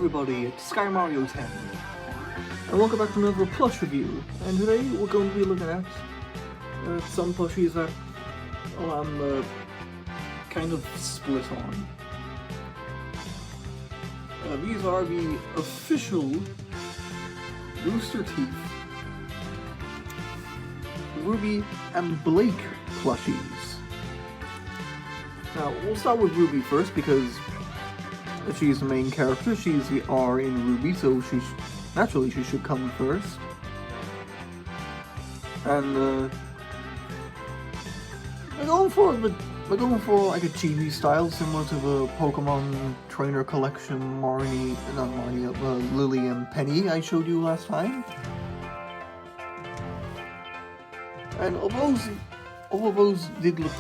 everybody, it's Sky Mario 10, and welcome back to another plush review. And today we're going to be looking at some plushies that I'm kind of split on. These are the official Rooster Teeth Rwby and Blake plushies. Now we'll start with Ruby first because she's the main character. She's the R in Ruby, so naturally she should come first. And we're going for like a chibi style, similar to the Pokemon Trainer Collection Lily and Penny I showed you last time. And all of those did look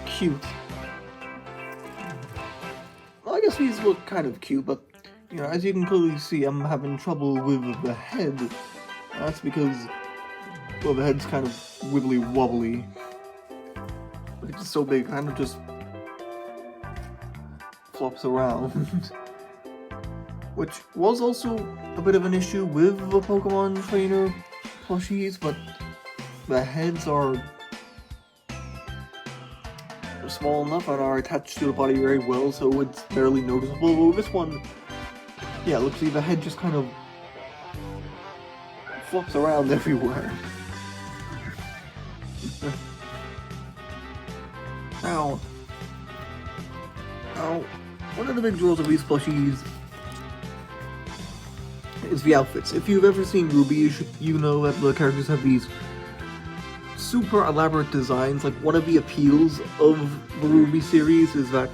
cute. I guess these look kind of cute, but you know, as you can clearly see, I'm having trouble with the head. That's because, well, the head's kind of wibbly wobbly. It's just so big, it kind of just flops around. Which was also a bit of an issue with the Pokemon Trainer plushies, but the heads are small enough and are attached to the body very well, so it's barely noticeable. But with this one, yeah, look, see, the head just kind of flops around everywhere. Now, one of the big draws of these plushies is the outfits. If you've ever seen Ruby, you know that the characters have these super elaborate designs. Like, one of the appeals of the Ruby series is that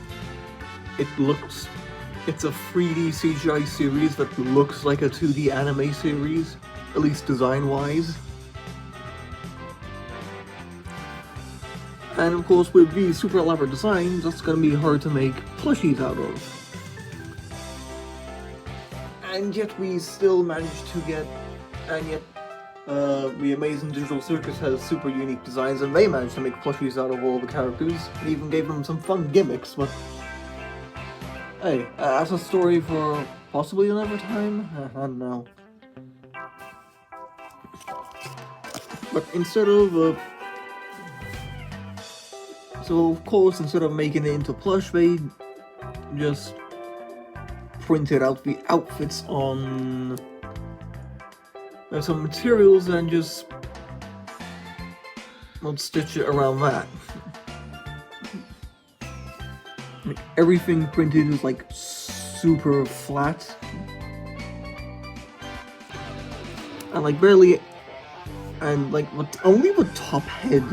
it's a 3D CGI series that looks like a 2D anime series, at least design-wise. And of course, with these super elaborate designs, that's going to be hard to make plushies out of. And yet we still managed to get, the Amazing Digital Circus has super unique designs, and they managed to make plushies out of all the characters, and even gave them some fun gimmicks, but hey, that's a story for possibly another time? I don't know. But instead of, so of course, instead of making it into plush, they just printed out the outfits on some materials and just stitch it around that. Like, everything printed is like super flat, and like barely, and like only the top head,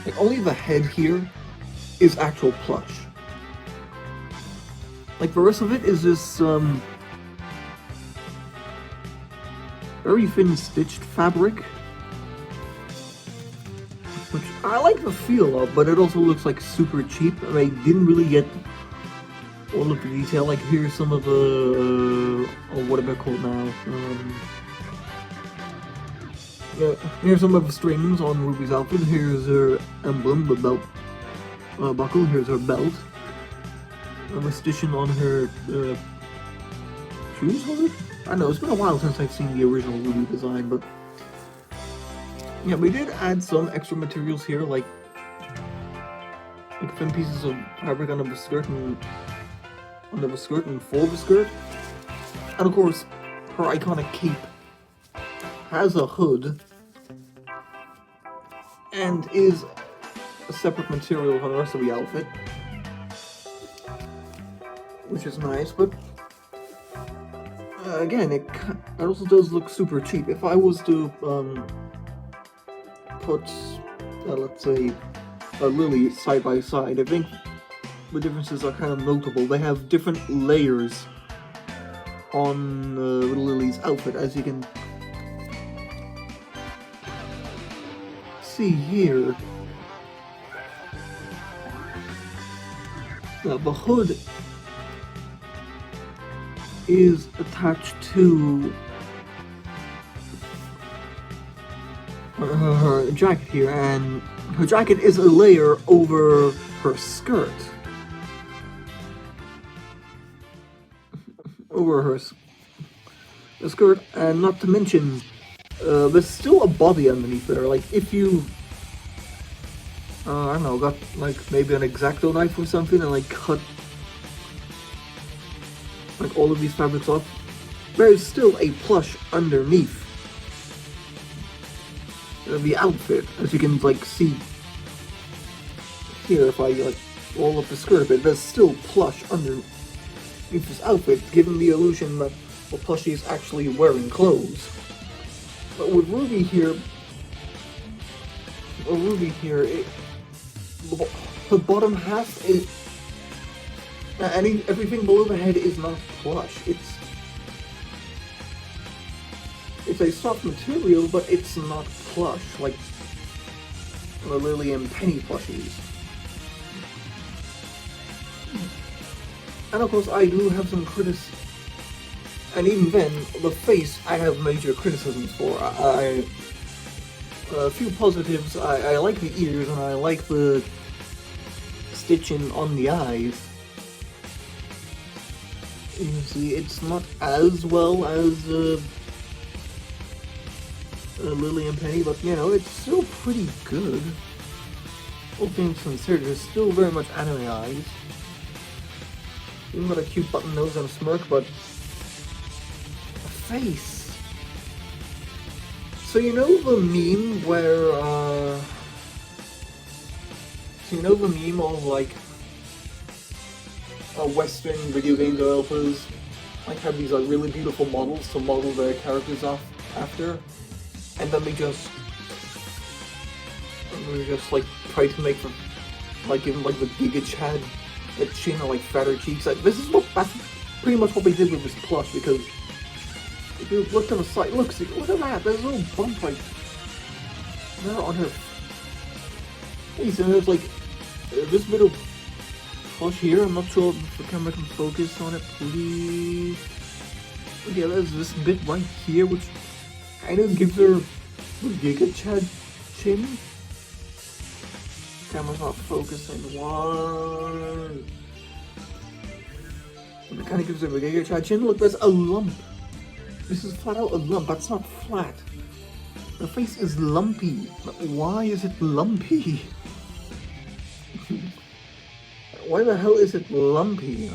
like only the head here is actual plush. Like the rest of it is this very thin stitched fabric, which I like the feel of, but it also looks like super cheap, and I didn't really get all of the detail. Like, here's some of the, what am I called now? Yeah, here's some of the strings on Ruby's outfit. Here's her emblem, the belt buckle. Here's her belt. And the stitching on her shoes, was it? I know, it's been a while since I've seen the original Ruby design, but yeah, we did add some extra materials here, like thin pieces of fabric under the skirt and for the skirt. And of course, her iconic cape has a hood and is a separate material from the rest of the outfit, which is nice, but again, it also does look super cheap. If I was to put, let's say, a Lily side by side, I think the differences are kind of notable. They have different layers on Lily's outfit, as you can see here. The hood is attached to her jacket here, and her jacket is a layer over her skirt. the skirt, and not to mention, there's still a body underneath there. Like, if you, I don't know, got like maybe an X-Acto knife or something and like cut like all of these fabrics off, there's still a plush underneath the outfit, as you can like see here. If I like roll up the skirt a bit, there's still plush underneath this outfit, giving the illusion that the plushie is actually wearing clothes. But with Ruby here, the bottom half is, everything below the head is not plush. It's a soft material, but it's not plush like the Lily and Penny plushies. And of course, I do have some criticism, and even then, the face I have major criticisms for. A few positives. I like the ears, and I like the stitching on the eyes. You see, it's not as well as Lily and Penny, but you know, it's still pretty good. All things considered, it's still very much anime eyes. Even got a cute button nose and a smirk, but a face. So you know the meme where, of like Western video game developers like have these like really beautiful models to model their characters off after, and then they just like try to make them like give them like the Giga Chad chin or like fatter cheeks. Like that's pretty much what they did with this plush, because if you look to the side, look at that, there's a little bump right there on her face, and there's like this bit of plush here. I'm not sure if the camera can focus on it, please. But yeah, there's this bit right here which kind of gives her the Giga Chad chin. Camera's not focusing. One. And it kind of gives her the Giga Chad chin. Look, there's a lump. This is flat out a lump. That's not flat. The face is lumpy. Why is it lumpy? Why the hell is it lumpy?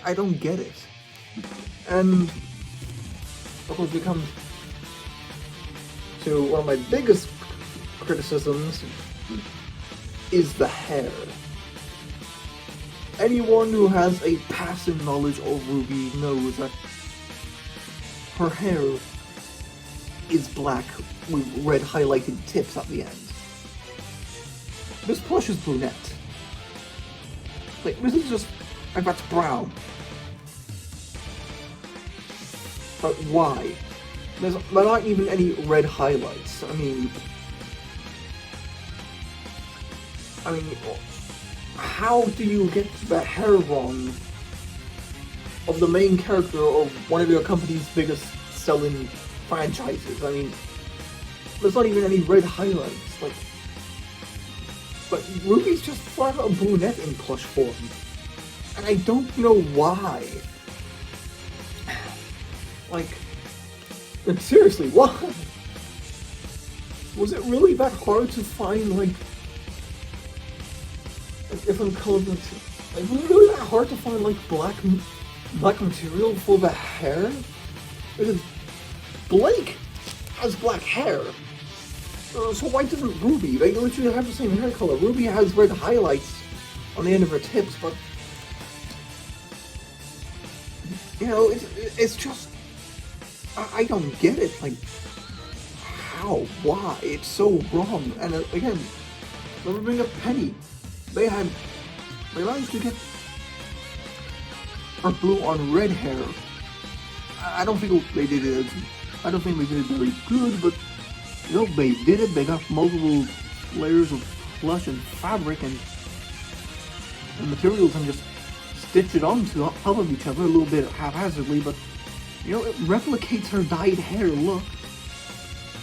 I don't get it. And of course we come to one of my biggest criticisms is the hair. Anyone who has a passing knowledge of Ruby knows that her hair is black with red highlighted tips at the end. This plush is brunette. Like, this is just, like, that's brown. But why? There aren't even any red highlights. I mean, how do you get the hair wrong of the main character of one of your company's biggest selling franchises? I mean, there's not even any red highlights. Like, but Ruby's just flat out a brunette in plush form, and I don't know why. Like seriously, why? Was it really that hard to find like different colors? Like, was it really that hard to find like black material for the hair? Because Blake has black hair. So why doesn't Ruby? They literally have the same hair color. Ruby has red highlights on the end of her tips, but you know, it's just I don't get it. Like, how? Why? It's so wrong. And again, let me bring up Penny. They managed to get her blue on red hair. I don't think they did it. I don't think they did it very good, but you know, they did it. They got multiple layers of plush and fabric and materials and just stitched it onto top of each other a little bit haphazardly, but you know, it replicates her dyed hair look.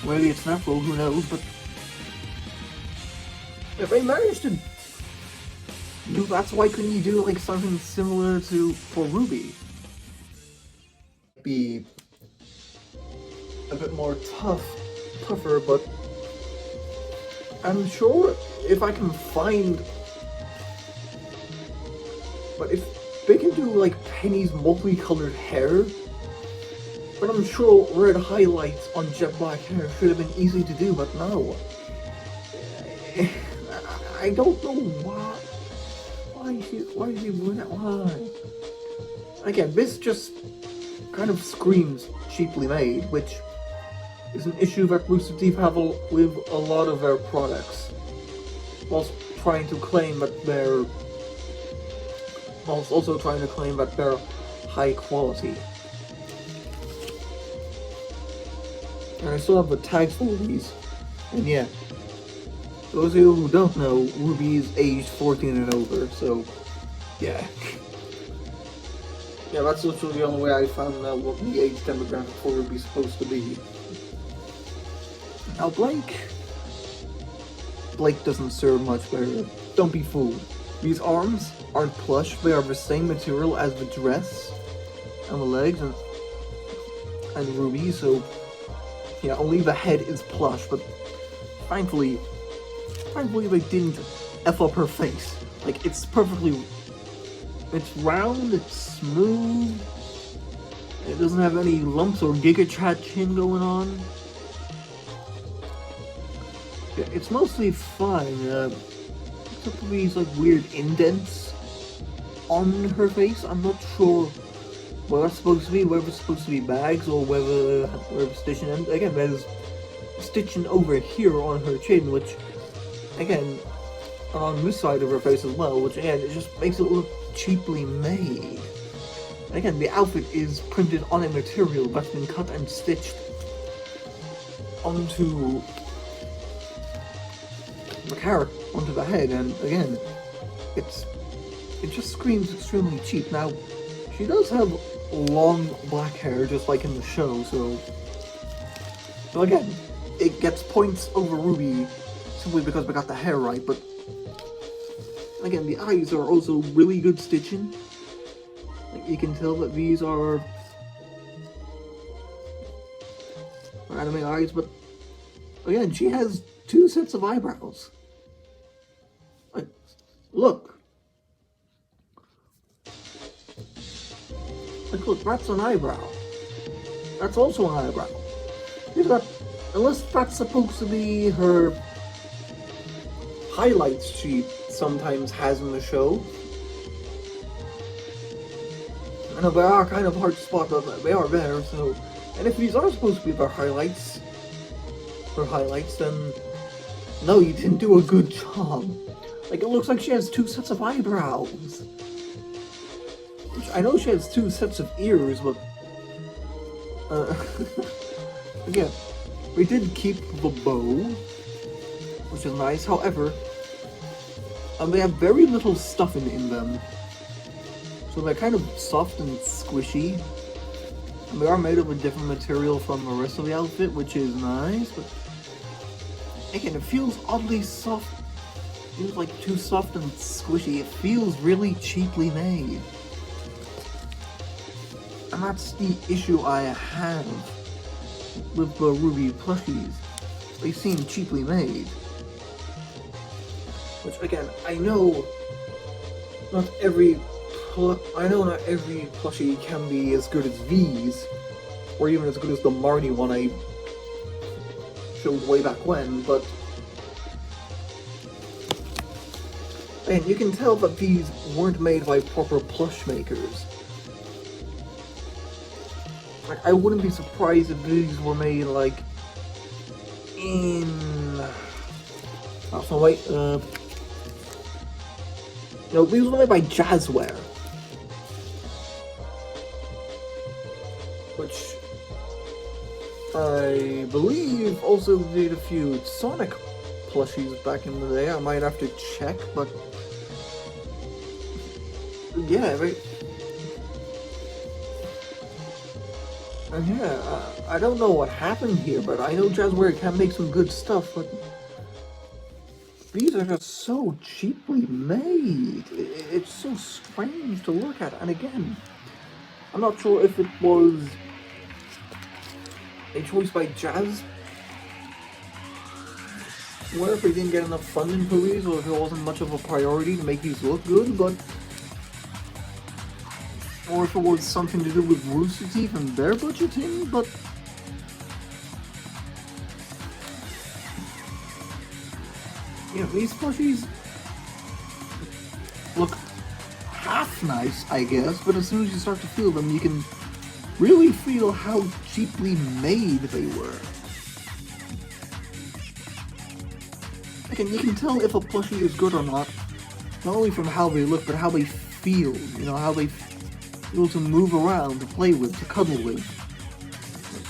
Maybe it's natural, who knows, but if they managed to do that, why couldn't you do like something similar to for Ruby? a bit more tougher, but I'm sure if I can find, but if they can do like Penny's multicolored hair, but I'm sure red highlights on jet black hair should have been easy to do, but no. I don't know why. Why is he doing that? Why? Again, this just kind of screams cheaply made, which is an issue that Rooster Teeth have with a lot of their products, whilst trying to claim that they're, whilst also trying to claim that they're high quality. And I still have the tags for these, and yeah, those of you who don't know, Ruby is aged 14 and over, so yeah. Yeah, that's literally the only way I found out what the age demographic for Ruby's supposed to be. Now Blake doesn't serve much better. Don't be fooled. These arms aren't plush, they are the same material as the dress and the legs and Ruby, so yeah, only the head is plush, but thankfully they didn't F up her face. Like, it's round, it's smooth, it doesn't have any lumps or Giga Chat chin going on. Yeah, it's mostly fine, except for these like weird indents on her face. I'm not sure what that's supposed to be, whether it's supposed to be bags or whether stitching. And again, there's stitching over here on her chin, which again, on this side of her face as well, which again, it just makes it look cheaply made. Again, the outfit is printed on a material that's been cut and stitched onto the character, onto the head, and again, it just screams extremely cheap. Now, she does have long black hair, just like in the show, so again, it gets points over Ruby simply because we got the hair right, but again, the eyes are also really good stitching. Like, you can tell that these are anime eyes, but again, she has 2 sets of eyebrows. Like, look. Like, look, that's an eyebrow. That's also an eyebrow. She's got, unless that's supposed to be her highlights she sometimes has in the show. I know they are kind of hard to spot, but they are there, so. And if these are supposed to be her highlights, then no, you didn't do a good job. Like, it looks like she has 2 sets of eyebrows. Which, I know she has 2 sets of ears, but again, we did keep the bow, which is nice. However, they have very little stuffing in them, so they're kind of soft and squishy. And they are made of a different material from the rest of the outfit, which is nice, but again, it feels oddly soft. It feels like too soft and squishy. It feels really cheaply made. And that's the issue I have with the Rwby plushies. They seem cheaply made. Which again, I know not every plushie can be as good as these, or even as good as the Marnie one I showed way back when, but and you can tell that these weren't made by proper plush makers. Like, I wouldn't be surprised if these were made like in so wait, no, these were made by Jazzware, which I believe also did a few Sonic plushies back in the day. I might have to check, but yeah, I don't know what happened here, but I know Jazzware can make some good stuff, but these are just so cheaply made. It's so strange to look at, and again, I'm not sure if it was a choice by Jazz. Where if we didn't get enough funding for these, or if it wasn't much of a priority to make these look good, but or if it was something to do with Rooster Teeth and their budgeting, but yeah, these plushies look half nice, I guess, but as soon as you start to feel them, you can really feel how cheaply made they were. Again, you can tell if a plushie is good or not only from how they look, but how they feel, you know, how they feel to move around, to play with, to cuddle with.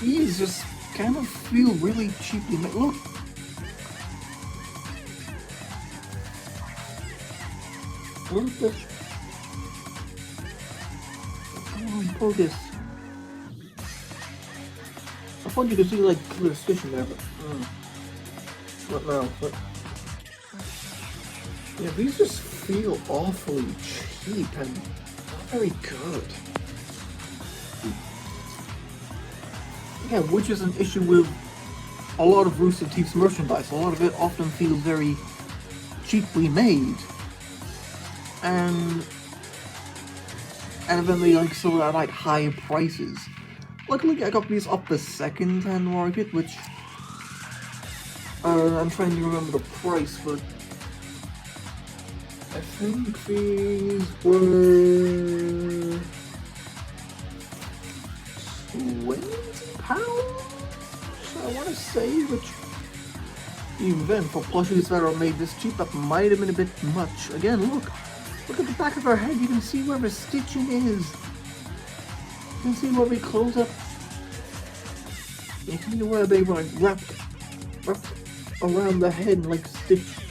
These just kind of feel really cheaply made. Look! Look at this. Come on, focus. I thought you could see like clear stitching there, but not now. But yeah, these just feel awfully cheap and not very good. Yeah, which is an issue with a lot of Rooster Teeth's merchandise. A lot of it often feels very cheaply made, and then they like sold at like high prices. Luckily, I got these off the second-hand market, which I'm trying to remember the price, but I think these were £20, I want to say, which even then, for plushies that are made this cheap, that might have been a bit much. Again, look at the back of her head, you can see where the stitching is. You can see where we close up. You can see where they were wrapped around the head, like stitched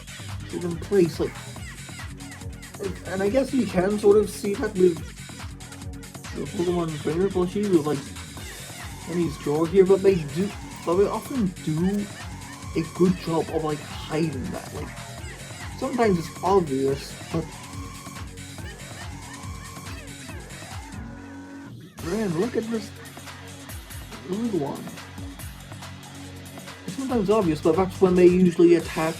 in place, like. And I guess you can sort of see that with the Pokemon Trainer plushies with like Penny's jaw here, but they often do a good job of like hiding that. Like sometimes it's obvious, but man, look at this little one. It's sometimes obvious, but that's when they usually attach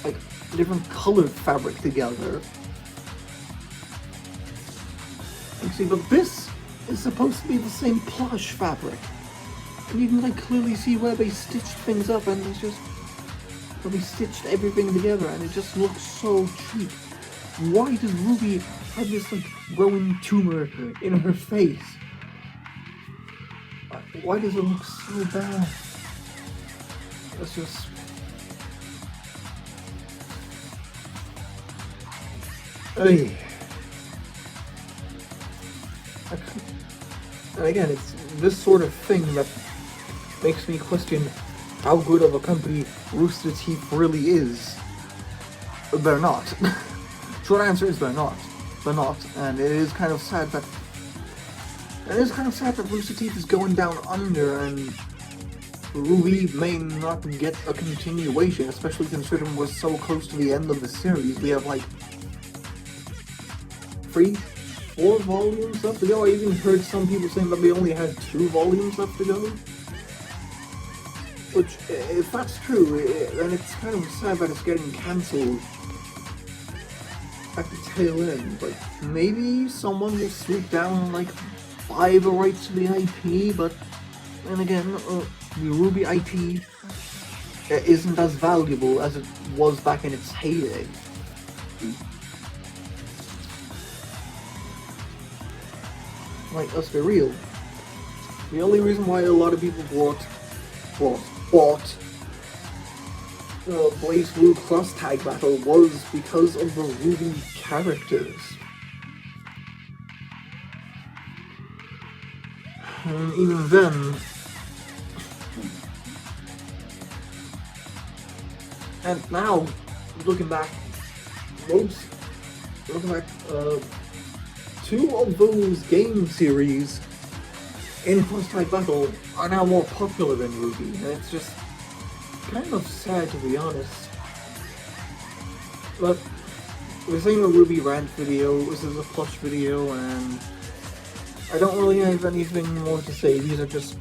like different colored fabric together. You see, but this is supposed to be the same plush fabric, and you can like clearly see where they stitched things up, and it's just where they stitched everything together, and it just looks so cheap. Why does Ruby have this like growing tumor in her face? Why does it look so bad? It's just. Hey. And again, it's this sort of thing that makes me question how good of a company Rooster Teeth really is. They're not. Short answer is they're not. They're not, and it is kind of sad that Rooster Teeth is going down under, and Ruby may not get a continuation, especially considering we're so close to the end of the series. We have like 3-4 volumes left to go. I even heard some people saying that we only had 2 volumes left to go. Which, if that's true, then it's kind of sad that it's getting cancelled at the tail end. Like, maybe someone will swoop down, like, buy the rights to the IP, but then again, the Ruby IP isn't as valuable as it was back in its heyday. Like, let's be real. The only reason why a lot of people bought Blaze Blue Cross Tag Battle was because of the Ruby characters. And even then, and now, looking back, 2 of those game series in Cross Tag Battle are now more popular than Ruby, and it's just kind of sad, to be honest. But this ain't a Ruby rant video, this is a Plush video, and I don't really have anything more to say. These are just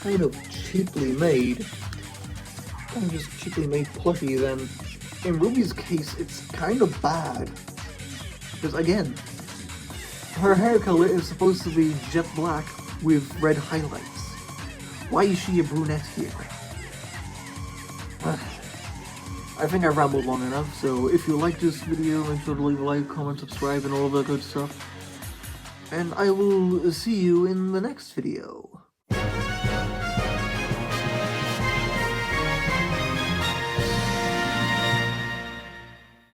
kind of cheaply made. Kind of just cheaply made plushie, then in Ruby's case, it's kind of bad. Because again, her hair color is supposed to be jet black with red highlights. Why is she a brunette here? I think I've rambled long enough, so if you like this video, make sure to leave a like, comment, subscribe, and all of that good stuff. And I will see you in the next video.